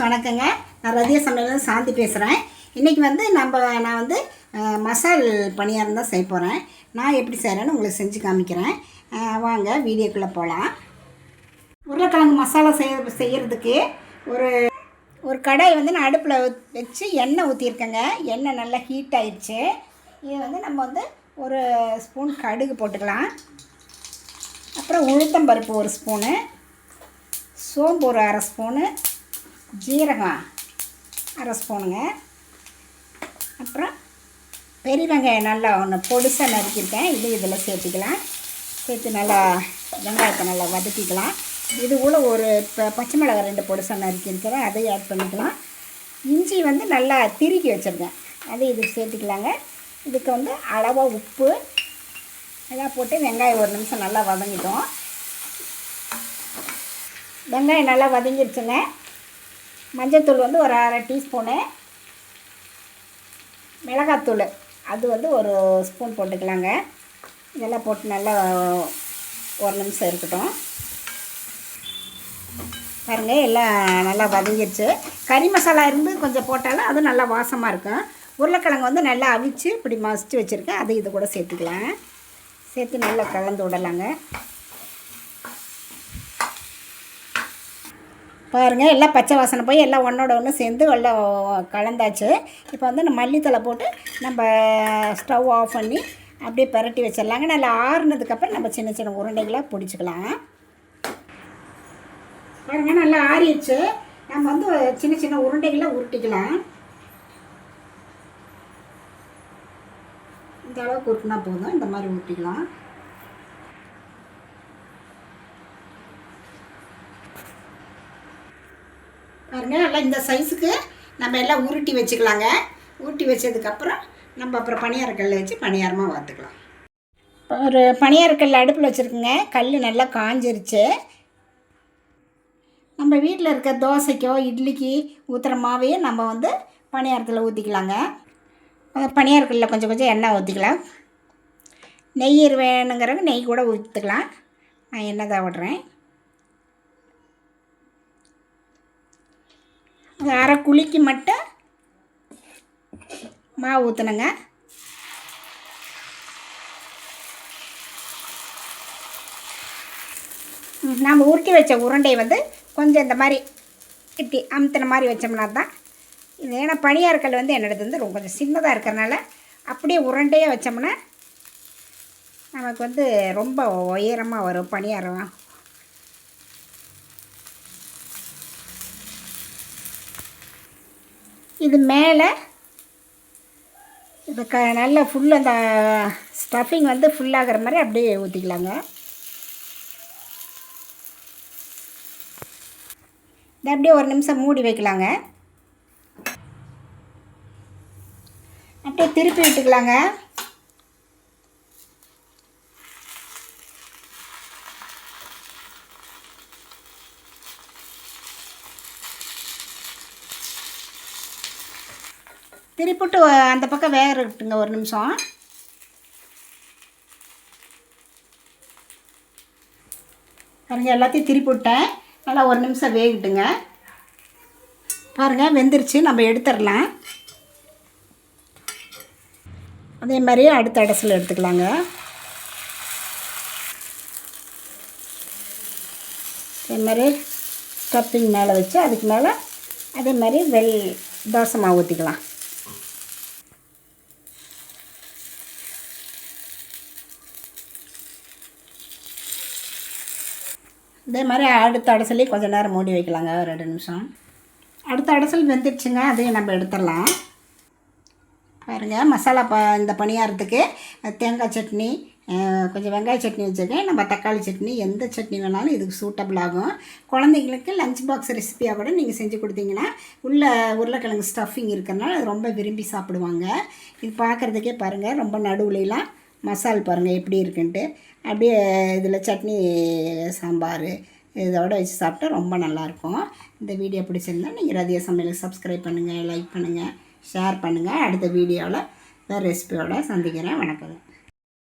வணக்கங்க. நான் ரதியா சமையல் சாந்தி பேசுகிறேன். இன்றைக்கி வந்து நான் வந்து மசால் பணியாரம் தான் செய்ய போகிறேன். நான் எப்படி செய்கிறேன்னு உங்களுக்கு செஞ்சு காமிக்கிறேன். வாங்க வீடியோக்குள்ளே போகலாம். உருளைக்கிழங்கு மசாலா செய்கிறதுக்கு ஒரு கடாய் வந்து நான் அடுப்பில் வச்சு எண்ணெய் ஊற்றிருக்கேங்க. எண்ணெய் நல்லா ஹீட் ஆயிடுச்சு. இது வந்து நம்ம வந்து ஒரு ஸ்பூன் கடுகு போட்டுக்கலாம். அப்புறம் உளுத்தம்பருப்பு ஒரு ஸ்பூனு, சோம்பு ஒரு அரை ஸ்பூனு, ஜீரகம் அரை ஸ்பூனுங்க. அப்புறம் பெரிய வெங்காயம் நல்லா ஒன்று பொடிசாக நறுக்கியிருக்கேன். இதில் சேர்த்துக்கலாம். சேர்த்து நல்லா வெங்காயத்தை நல்லா வதக்கிக்கலாம். இது கூட ஒரு பச்சை மிளகாய் 2 பொடிசாக நறுக்கியிருக்கிறேன், அதையும் ஆட் பண்ணிக்கலாம். இஞ்சி வந்து நல்லா திருக்கி வச்சுருக்கேன், அதை இதுக்கு சேர்த்துக்கலாங்க. இதுக்கு வந்து அளவாக உப்பு எல்லாம் போட்டு வெங்காயம் ஒரு நிமிஷம் நல்லா வதங்கிட்டோம். வெங்காயம் நல்லா வதங்கிடுச்சுங்க. மஞ்சள்தூள் வந்து ஒரு அரை டீஸ்பூனு, மிளகாத்தூள் அது வந்து ஒரு ஸ்பூன் போட்டுக்கலாங்க. இதெல்லாம் போட்டு நல்லா ஒரு நிமிஷம் இருக்கட்டும். பாருங்கள், எல்லாம் நல்லா வதங்கிடுச்சு. கறி மசாலா இருந்து கொஞ்சம் போட்டாலும் அது நல்லா வாசமாக இருக்கும். உருளைக்கிழங்கு வந்து நல்லா அவிச்சு இப்படி மசித்து வச்சுருக்கேன், அது இது கூட சேர்த்துக்கலாம். சேர்த்து நல்லா கலந்து விடலாங்க. பாருங்கள், எல்லாம் பச்சை வாசனை போய் எல்லாம் ஒன்றோட ஒன்று சேர்ந்து எல்லாம் கலந்தாச்சு. இப்போ வந்து நம்ம மல்லித்தலை போட்டு நம்ம ஸ்டவ் ஆஃப் பண்ணி அப்படியே பரட்டி வச்சிடலாங்க. நல்லா ஆறுனதுக்கப்புறம் நம்ம சின்ன சின்ன உருண்டைகளாக பிடிச்சிக்கலாம். பாருங்கள், நல்லா ஆறிடுச்சு. நம்ம வந்து சின்ன சின்ன உருண்டைகளாக உருட்டிக்கலாம். இந்த அளவுக்கு உருட்டினா போதும். இந்த மாதிரி உருட்டிக்கலாம். பாருங்கள், எல்லாம் இந்த சைஸுக்கு நம்ம எல்லாம் உருட்டி வச்சுக்கலாங்க. உருட்டி வச்சதுக்கப்புறம் நம்ம அப்புறம் பணியாரக்கல்லை வச்சு பணியாரமாக வார்த்துக்கலாம். ஒரு பணியாரக்கல் அடுப்பில் வச்சுருக்குங்க. கல் நல்லா காஞ்சிருச்சு. நம்ம வீட்டில் இருக்க தோசைக்கோ இட்லிக்கு ஊற்றுற மாவையும் நம்ம வந்து பணியாரத்தில் ஊற்றிக்கலாங்க. பணியாரக்கல்லில் கொஞ்சம் கொஞ்சம் எண்ணெய் ஊற்றிக்கலாம். நெய் வேணுங்கிறவங்க நெய் கூட ஊற்றிக்கலாம். நான் எண்ணெய் தான் விடுறேன். அரை குழிக்கு மட்டும் மாவு ஊற்றணுங்க. நாம் உருட்டி வச்ச உருண்டையை வந்து கொஞ்சம் இந்த மாதிரி இப்படி அமுத்தின மாதிரி வச்சோம்னா தான் இது. ஏன்னா பணியாரக்கல் வந்து என்னோடது வந்து ரொம்ப கொஞ்சம் சின்னதாக இருக்கிறனால அப்படியே உருண்டையாக வச்சோம்னா நமக்கு வந்து ரொம்ப உயரமாக வரும் பணியாரம். இது மேலே இது நல்லா ஃபுல்லாக அந்த ஸ்டஃபிங் வந்து ஃபுல்லாகிற மாதிரி அப்படியே ஊற்றிக்கலாங்க. இது அப்படியே ஒரு நிமிஷம் மூடி வைக்கலாங்க. அப்படியே திருப்பி விட்டுக்கலாங்க. திருப்பிட்டு அந்த பக்கம் வேக இருக்கட்டுங்க ஒரு நிமிஷம். பாருங்கள், எல்லாத்தையும் திருப்பி விட்டேன். நல்லா ஒரு நிமிஷம் வேகட்டுங்க. பாருங்கள், வெந்துருச்சு. நம்ம எடுத்துடலாம். அதே மாதிரி அடுத்த அடசில் எடுத்துக்கலாங்க. அதே மாதிரி ஸ்டப்பிங் மேலே வச்சு அதுக்கு மேலே அதே மாதிரி தோசை மாவு ஊற்றிக்கலாம். இதே மாதிரி அடுத்த அடசலையும் கொஞ்சம் நேரம் மூடி வைக்கலாங்க, ஒரு 2 நிமிஷம். அடுத்த அடசல் வெந்துடுச்சுங்க, அதையும் நம்ம எடுத்துடலாம். பாருங்கள், மசாலா இந்த பணியாரத்துக்கு தேங்காய் சட்னி, கொஞ்சம் வெங்காய சட்னி வச்சுருக்கேன். நம்ம தக்காளி சட்னி, எந்த சட்னி வேணாலும் இதுக்கு சூட்டபிள் ஆகும். குழந்தைங்களுக்கு லஞ்ச் பாக்ஸ் ரெசிபியாக கூட நீங்கள் செஞ்சு கொடுத்தீங்கன்னா உருளைக்கிழங்கு ஸ்டஃபிங் இருக்கிறனால அது ரொம்ப விரும்பி சாப்பிடுவாங்க. இது பார்க்குறதுக்கே பாருங்கள், ரொம்ப நடுவுலாம் மசால் பாருங்கள் எப்படி இருக்குன்ட்டு. அப்படியே இதில் சட்னி சாம்பார் இதோடு வச்சு சாப்பிட்டா ரொம்ப நல்லாயிருக்கும். இந்த வீடியோ பிடிச்சிருந்தால் நீங்கள் ரதியா சமையலுக்கு சப்ஸ்கிரைப் பண்ணுங்கள், லைக் பண்ணுங்கள், ஷேர் பண்ணுங்கள். அடுத்த வீடியோவில் வேறு ரெசிபியோடு சந்திக்கிறேன். வணக்கம்.